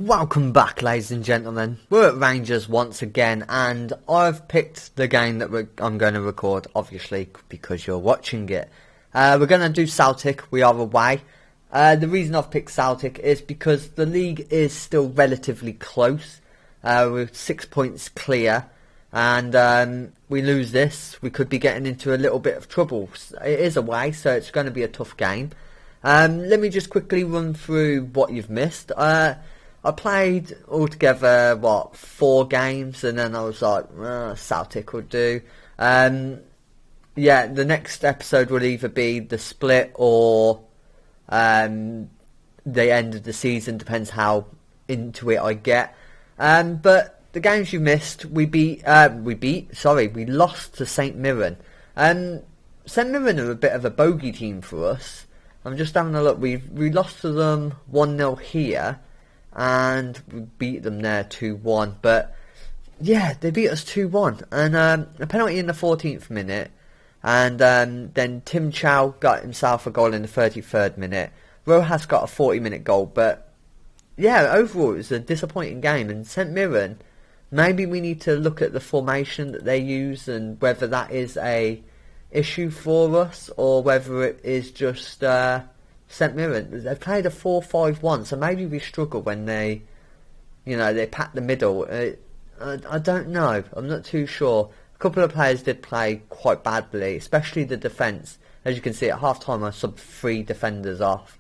Welcome back, ladies and gentlemen. We're at Rangers once again, and I've picked the game that I'm going to record, obviously, because you're watching it. We're going to do Celtic. We are away. The reason I've picked Celtic is because the league is still relatively close. We're 6 points clear, and we lose this, we could be getting into a little bit of trouble. It is away, so it's going to be a tough game. Let me just quickly run through what you've missed. I played altogether, 4 games, and then I was like, Celtic would do. The next episode will either be the split or the end of the season, depends how into it I get. But the games you missed, we lost to St Mirren. St Mirren are a bit of a bogey team for us. I'm just having a look. We lost to them 1-0 here, and we beat them there 2-1. But yeah, they beat us 2-1, and a penalty in the 14th minute, and then Tim Chow got himself a goal in the 33rd minute. Rojas got a 40-minute goal, but yeah, overall it was a disappointing game. And St Mirren, maybe we need to look at the formation that they use and whether that is a issue for us or whether it is just St Mirren. They played a 4-5-1, so maybe we struggle when they pack the middle. I don't know. I'm not too sure. A couple of players did play quite badly, especially the defence. As you can see, at half time I subbed 3 defenders off,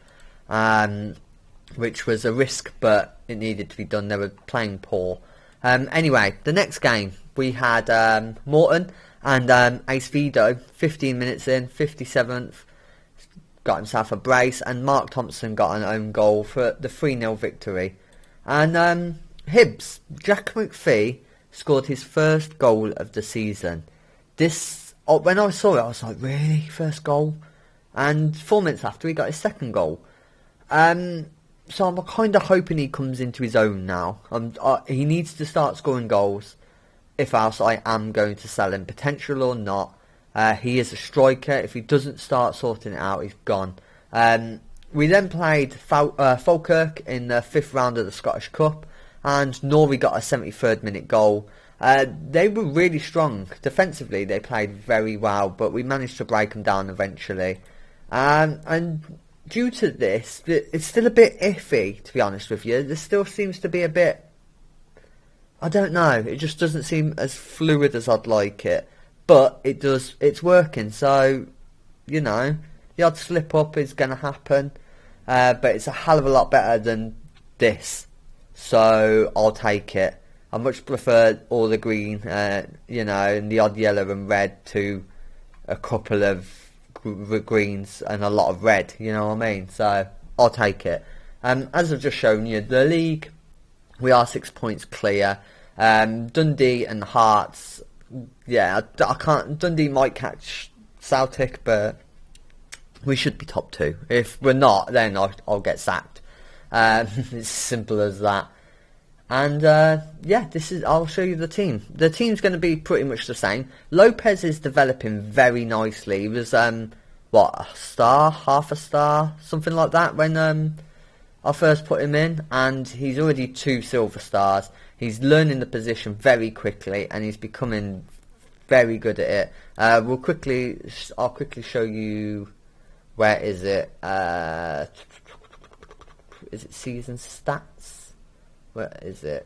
which was a risk, but it needed to be done. They were playing poor. Anyway, the next game we had Morton and Ace Vido, 15 minutes in, 57th, got himself a brace, and Mark Thompson got an own goal for the 3-0 victory. And Hibs, Jack McPhee scored his first goal of the season. When I saw it, I was like, really? First goal? And 4 minutes after, he got his second goal. So I'm kind of hoping he comes into his own now. He needs to start scoring goals, if else I am going to sell him, potential or not. He is a striker. If he doesn't start sorting it out, he's gone. We then played Falkirk in the 5th round of the Scottish Cup, and Norrie got a 73rd minute goal. They were really strong. Defensively, they played very well, but we managed to break them down eventually. And due to this, it's still a bit iffy, to be honest with you. There still seems to be a bit, I don't know, it just doesn't seem as fluid as I'd like it. But it's working, so, the odd slip up is going to happen. But it's a hell of a lot better than this. So I'll take it. I much prefer all the green, and the odd yellow and red to a couple of greens and a lot of red, you know what I mean? So I'll take it. As I've just shown you, the league, we are 6 points clear. Dundee and Hearts, I can't. Dundee might catch Celtic, but we should be top 2. If we're not, then I'll get sacked. It's as simple as that. And I'll show you the team. The team's going to be pretty much the same. Lopez is developing very nicely. He was a star, half a star, something like that when I first put him in, and he's already 2 silver stars. He's learning the position very quickly, and he's becoming very good at it. I'll quickly show you. Where is it? Is it season stats? Where is it?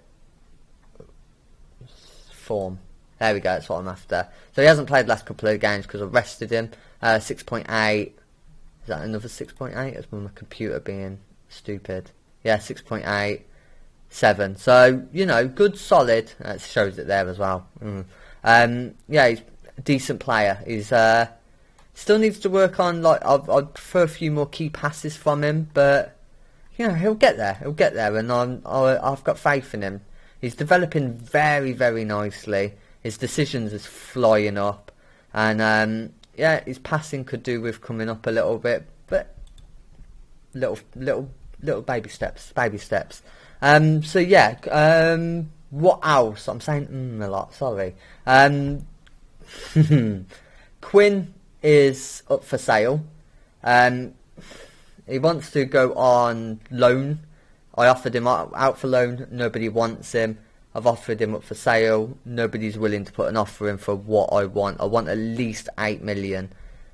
Form. There we go, that's what I'm after. So he hasn't played the last couple of games because I've rested him. 6.8. Is that another 6.8? That's my computer being stupid. Yeah, 6.8. 7. So, good, solid. It shows it there as well. He's a decent player. He's still needs to work on, I'd prefer a few more key passes from him, but he'll get there. He'll get there, and I've got faith in him. He's developing very, very nicely. His decisions is flying up, and his passing could do with coming up a little bit, but little baby steps. What else? I'm saying a lot. Sorry. Quinn is up for sale. He wants to go on loan I offered him out for loan, nobody wants him. I've offered him up for sale, nobody's willing to put an offer in for what I want. I want at least 8 million,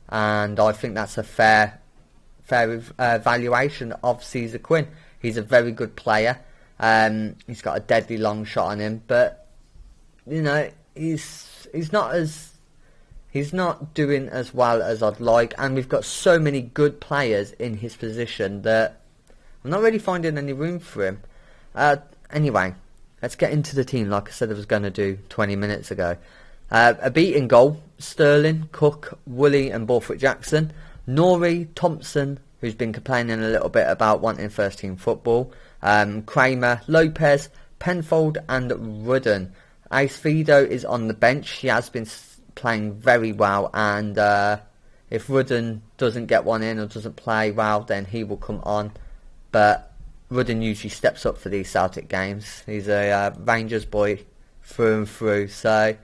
and I think that's a fair valuation of Caesar Quinn. He's a very good player. He's got a deadly long shot on him, but you know, he's not doing as well as I'd like, and we've got so many good players in his position that I'm not really finding any room for him. Anyway, let's get into the team like I said I was going to do 20 minutes ago. A beating goal: Sterling, Cook, Woolley and Borthwick Jackson. Norrie, Thompson, who's been complaining a little bit about wanting first team football. Kramer, Lopez, Penfold and Rudden. Ace Fido is on the bench. He has been playing very well, and if Rudden doesn't get one in or doesn't play well, then he will come on. But Rudden usually steps up for these Celtic games. He's a Rangers boy through and through, so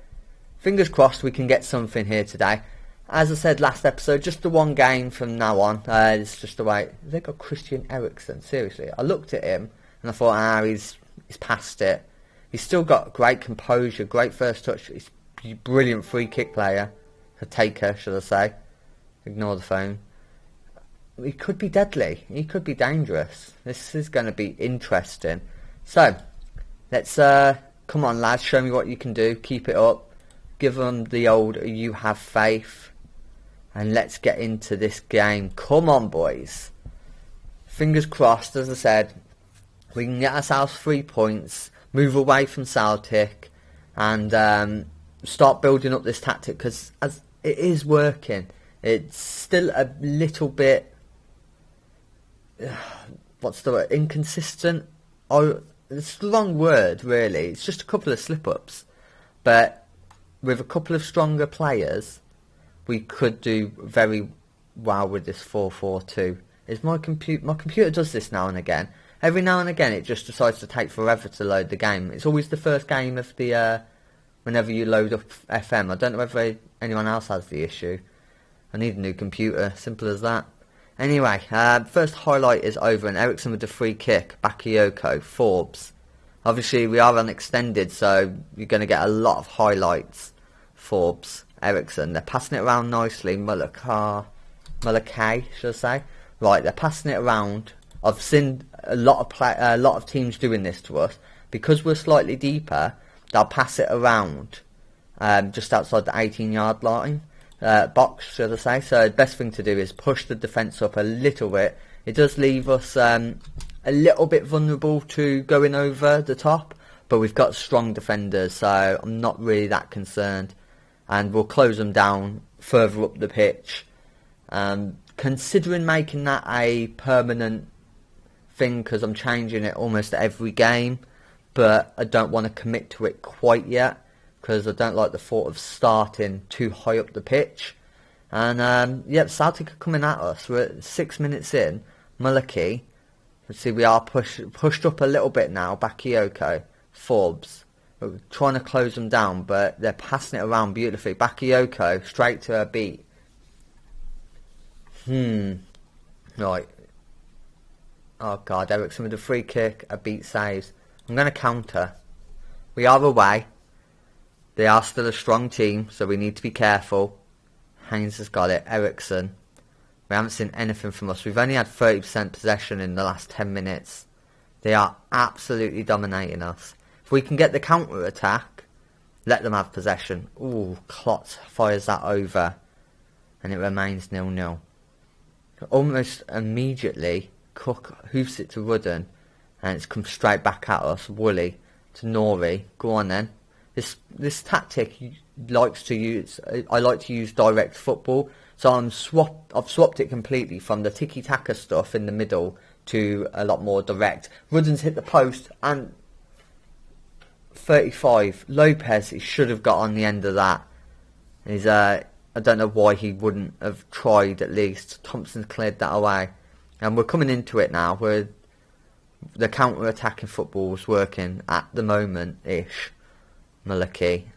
fingers crossed we can get something here today. As I said last episode, just the one game from now on. It's just the way. They got Christian Eriksen. Seriously, I looked at him and I thought, he's past it. He's still got great composure, great first touch. He's a brilliant free kick player, a taker, should I say? Ignore the phone. He could be deadly. He could be dangerous. This is going to be interesting. So, let's come on, lads. Show me what you can do. Keep it up. Give them the old "you have faith." And let's get into this game. Come on, boys. Fingers crossed, as I said. We can get ourselves 3 points, move away from Celtic, and start building up this tactic, because as it is working, it's still a little bit, what's the word, inconsistent. Oh, it's the wrong word, really. It's just a couple of slip-ups. But with a couple of stronger players, we could do very well with this 4-4-2. My computer does this now and again. Every now and again it just decides to take forever to load the game. It's always the first game of the whenever you load up FM. I don't know whether anyone else has the issue. I need a new computer, simple as that. Anyway, first highlight is over, and Eriksen with the free kick. Bakayoko, Forbes. Obviously we are unextended, so you're going to get a lot of highlights. Forbes, Eriksen, they're passing it around nicely. Mulcahy, should I say? Right, they're passing it around. I've seen a lot of teams doing this to us. Because we're slightly deeper, they'll pass it around just outside the 18-yard line. Box, should I say. So the best thing to do is push the defence up a little bit. It does leave us a little bit vulnerable to going over the top, but we've got strong defenders, so I'm not really that concerned. And we'll close them down further up the pitch. Considering making that a permanent thing, because I'm changing it almost every game, but I don't want to commit to it quite yet, because I don't like the thought of starting too high up the pitch. And yep, Celtic are coming at us. We're at 6 minutes in. Mulcahy, let's see, we are pushed up a little bit now. Bakayoko, Forbes. We're trying to close them down, but they're passing it around beautifully. Bakayoko, straight to her beat. Right. Oh God, Eriksen with a free kick, a beat saves. I'm going to counter. We are away. They are still a strong team, so we need to be careful. Haynes has got it. Eriksen. We haven't seen anything from us. We've only had 30% possession in the last 10 minutes. They are absolutely dominating us. If we can get the counter attack, let them have possession. Ooh, Klotz fires that over, and it remains 0-0. Almost immediately, Cook hoofs it to Rudden, and it's come straight back at us. Woolley to Norrie. Go on then. This tactic likes to use. I like to use direct football, so I've swapped it completely from the tiki-taka stuff in the middle to a lot more direct. Rudden's hit the post, and 35. Lopez, he should have got on the end of that. I don't know why he wouldn't have tried at least. Thompson's cleared that away. And we're coming into it now, where the counter-attacking football is working at the moment-ish. Mulcahy,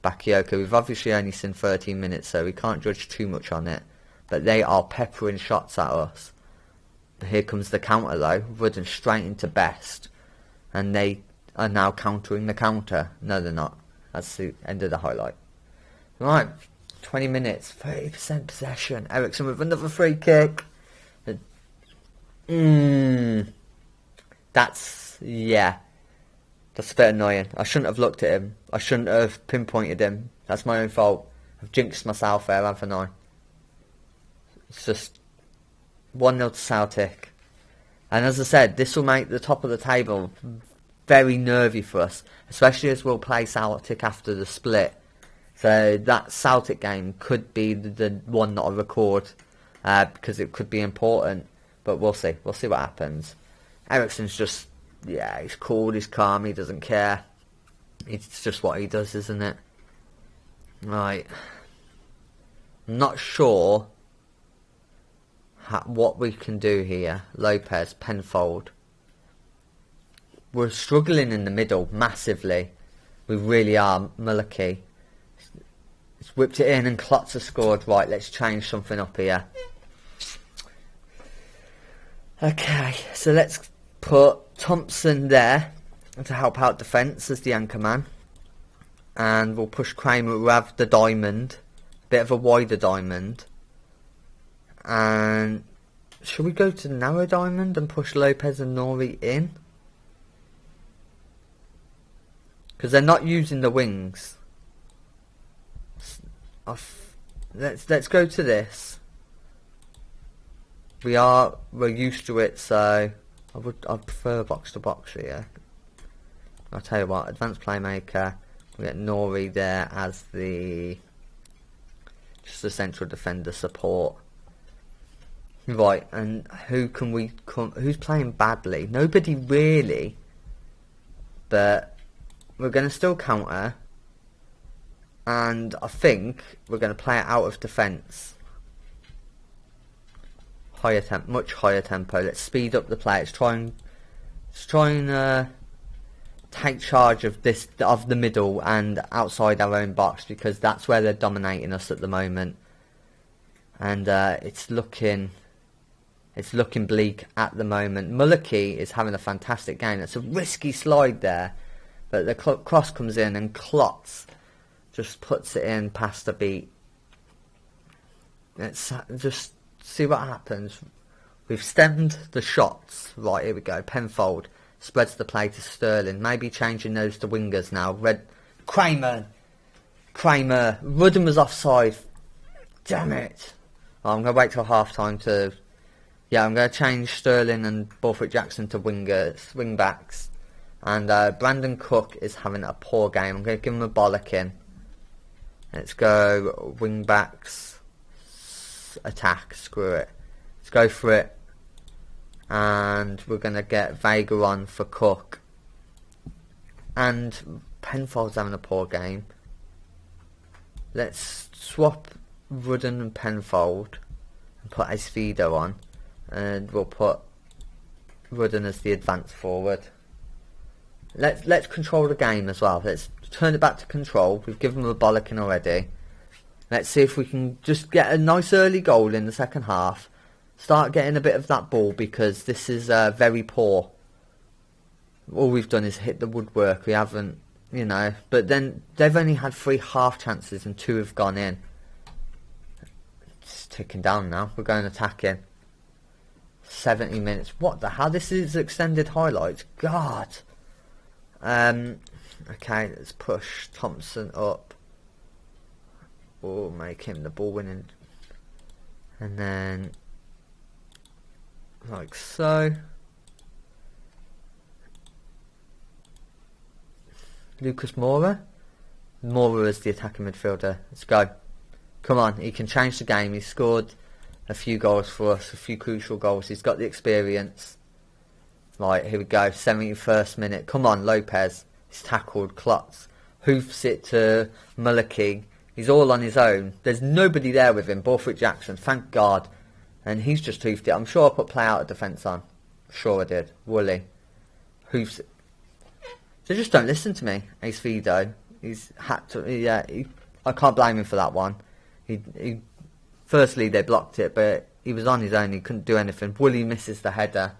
Bakayoko. We've obviously only seen 13 minutes, so we can't judge too much on it. But they are peppering shots at us. here comes the counter though. Rudden straight into Best. And they are now countering the counter. No, they're not. That's the end of the highlight. Right, 20 minutes, 30% possession. Eriksen with another free kick. That's a bit annoying. I shouldn't have looked at him. I shouldn't have pinpointed him. That's my own fault. I've jinxed myself there, haven't I? It's just 1-0 to Celtic. And as I said, this will make the top of the table very nervy for us, especially as we'll play Celtic after the split. So that Celtic game could be the one that I record because it could be important. But we'll see. We'll see what happens. Eriksen's just, he's cool, he's calm, he doesn't care. It's just what he does, isn't it? Right. I'm not sure what we can do here. Lopez, Penfold. We're struggling in the middle massively. We really are. Mullicky. He's whipped it in and Klotz has scored. Right, let's change something up here. Okay, so let's put Thompson there to help out defence as the anchor man. And we'll push Kramer. We'll have the diamond. Bit of a wider diamond. And should we go to the narrow diamond and push Lopez and Nori in? Because they're not using the wings. Let's go to this. We're used to it, so I prefer box to box here. I'll tell you what, advanced playmaker. We get Nori there as just the central defender support. Right, and who's playing badly? Nobody really, but we're going to still counter, and I think we're going to play it out of defence. Much higher tempo. Let's speed up the play. Let's try and take charge of the middle and outside our own box, because that's where they're dominating us at the moment. And it's looking bleak at the moment. Mullicky is having a fantastic game. It's a risky slide there, but the cross comes in and Klotz just puts it in past the beat. Let's just see what happens. We've stemmed the shots. Right, here we go. Penfold spreads the play to Sterling. Maybe changing those to wingers now. Kramer. Rudden was offside. Damn it. Oh, I'm going to wait till half time to... Yeah, I'm going to change Sterling and Borthwick Jackson to wing backs. And Brandon Cook is having a poor game. I'm going to give him a bollocking. Let's go wing backs. Attack, screw it. Let's go for it. And we're going to get Vega on for Cook. And Penfold's having a poor game. Let's swap Rudden and Penfold and put Esfido on. And we'll put Rudden as the advance forward. Let's control the game as well. Let's turn it back to control. We've given them a bollocking already. Let's see if we can just get a nice early goal in the second half. Start getting a bit of that ball, because this is very poor. All we've done is hit the woodwork. We haven't, but then they've only had 3 half chances and 2 have gone in. It's ticking down now. We're going attacking. 70 minutes. What the hell? This is extended highlights. God. Okay, let's push Thompson up. We'll make him the ball winning. And then, like so. Lucas Moura. Moura is the attacking midfielder. Let's go. Come on, he can change the game. He's scored a few goals for us, a few crucial goals. He's got the experience. Right, here we go. 71st minute. Come on, Lopez. He's tackled Klotz. Hoofs it to Mullicky. He's all on his own. There's nobody there with him. Borthwick Jackson, thank God. And he's just hoofed it. I'm sure I put play out of defence on. Sure I did. Woolley. Hoofs it. They just don't listen to me. Ace Fido. He's had to... I can't blame him for that one. Firstly, they blocked it, but he was on his own. He couldn't do anything. Woolley misses the header.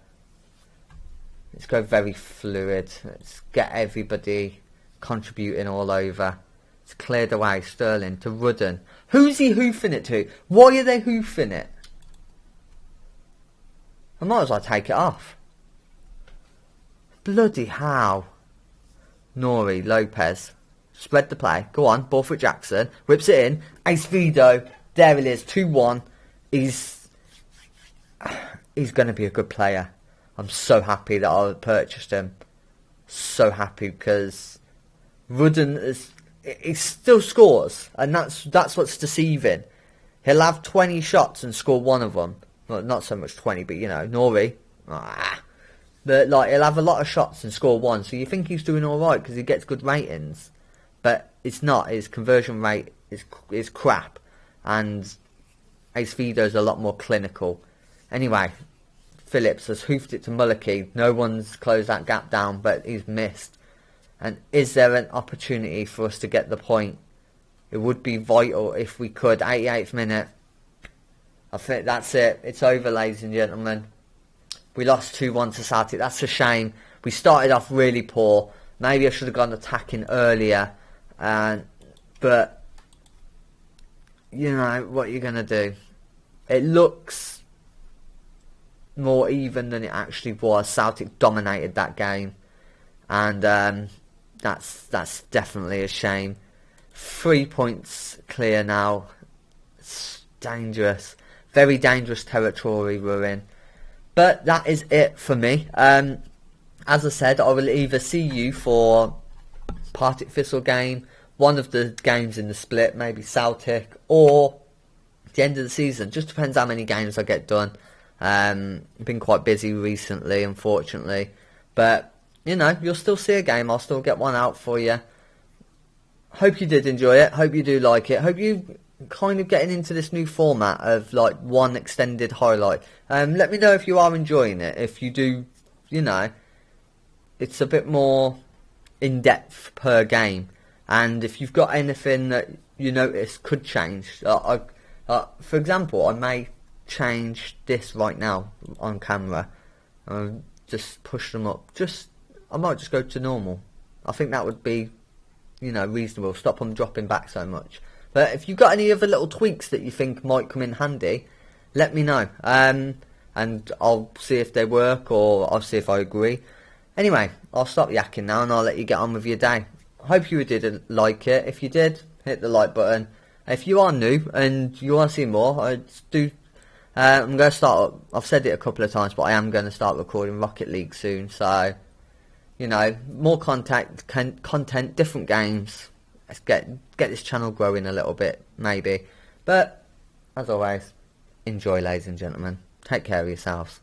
Let's go very fluid. Let's get everybody contributing all over. It's cleared away. Sterling to Rudden. Who's he hoofing it to? Why are they hoofing it? I might as well take it off. Bloody hell. Nori, Lopez. Spread the play. Go on. Ball for Jackson. Whips it in. Acevedo. There it is. 2-1. He's going to be a good player. I'm so happy that I purchased him. So happy because Rudden he still scores, and that's what's deceiving. He'll have 20 shots and score one of them. Well, not so much 20, but you know, Nori. But like he'll have a lot of shots and score one, so you think he's doing all right because he gets good ratings, but it's not. His conversion rate is crap, and Acevedo's a lot more clinical. Anyway. Phillips has hoofed it to Mullicky. No one's closed that gap down, but he's missed. And is there an opportunity for us to get the point? It would be vital if we could. 88th minute. I think that's it. It's over, ladies and gentlemen. We lost 2-1 to Celtic. That's a shame. We started off really poor. Maybe I should have gone attacking earlier. But, you know, what you're going to do. It looks more even than it actually was. Celtic dominated that game, and that's definitely a shame. 3 points clear now. It's dangerous, very dangerous territory we're in. But that is it for me. As I said, I will either see you for Partick Thistle game, one of the games in the split, maybe Celtic, or the end of the season. Just depends how many games I get done. Been quite busy recently, unfortunately, but you know, you'll still see a game. I'll still get one out for you. Hope you did enjoy it. Hope you do like it. Hope you kind of getting into this new format of like one extended highlight. Let me know if you are enjoying it. If you do, you know, it's a bit more in depth per game, and if you've got anything that you notice could change, for example, I may change this right now on camera. Just push them up. I might just go to normal. I think that would be, you know, reasonable. Stop them dropping back so much. But if you've got any other little tweaks that you think might come in handy, let me know. And I'll see if they work, or I'll see if I agree. Anyway, I'll stop yakking now and I'll let you get on with your day. Hope you did like it. If you did, hit the like button. If you are new and you want to see more, I'm going to start, I've said it a couple of times, but I am going to start recording Rocket League soon, so, you know, more content, different games. Let's get this channel growing a little bit, maybe. But, as always, enjoy, ladies and gentlemen. Take care of yourselves.